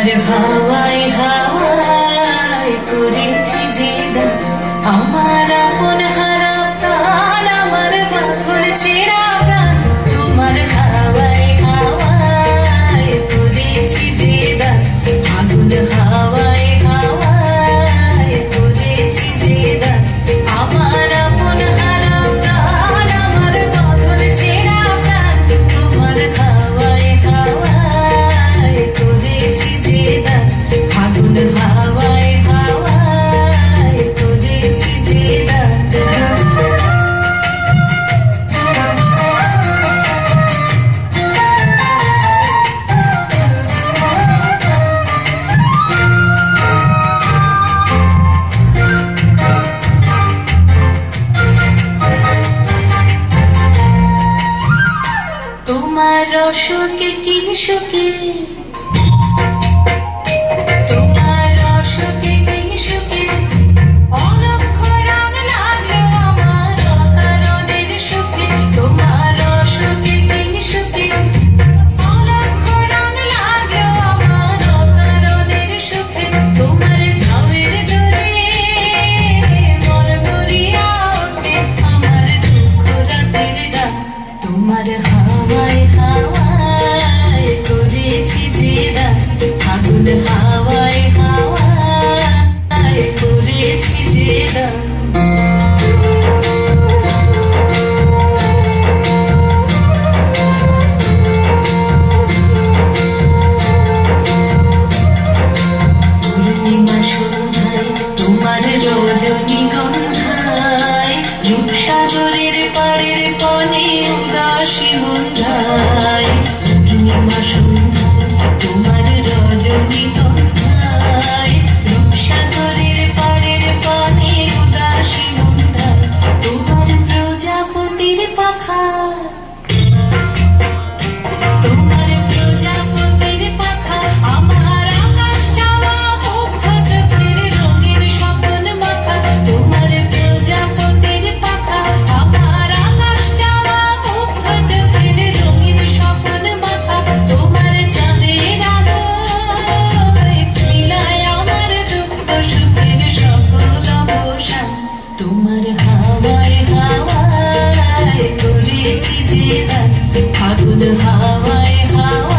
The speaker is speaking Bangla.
তোমার হাওয়ায় হাওয়ায় করেছি যে দান, আমার আপন হারা প্রাণ, আমার পাগল ছেঁড়া প্রাণ। তোমার হাওয়ায় হাওয়ায় করেছি যে দান, আগুন হাওয়ায় হাওয়ায় করেছি যে দান, আমার আপন হারা প্রাণ, আমার পাগল ছেঁড়া প্রাণ। তোমার হাওয়ায় হাওয়ায় করেছি যে দান, আগুন হাওয়ায় হাওয়ায় করেছি যে দান। তোমার অসুখে কি সুখে, তোমার অসুখে কি সুখে, অলক্ষ রং লাগলো আমার অকারণের সুখে। তোমার অসুখে কি সুখে, অলক্ষ রং লাগলো আমার অকারণের সুখে। তোমার ঝাউয়ের জোরে মন ভরিয়া ওঠে আমার দুঃখ রাতের গান। তোমার হাওয়ায় হাওয়ায় করেছি যে দান, আগুন হাওয়ায় হাওয়ায় করেছি যে দান। পূর্ণিমা সন্ধ্যায় তোমার রজনীগন্ধায়, রূপসাগরের পাড়ের পনে উদাসী বন্ধায়। পূর্ণিমা সন্ধ্যায় তোমার রজনীগন্ধায়, রূপসাগরের পাড়ের পনে উদাসী বন্ধায়। তোমার প্রজাপতির পাখা, তোমার প্রজাপতির পাখা, আমার আকাশ চাওয়া মুগ্ধ চোখের রঙের স্বপ্ন মাখা। তোমার প্রজাপতির পাখা, আমার আকাশ চাওয়া মুগ্ধ চোখের রঙের স্বপ্ন মাখা। তোমার চাঁদের আলোয় মিলায় আমার দুঃখ সুখের সকল অবসান। তোমার হাওয়ায় হাওয়ায় করেছি যে দান, আগুন হাওয়ায় হাওয়ায়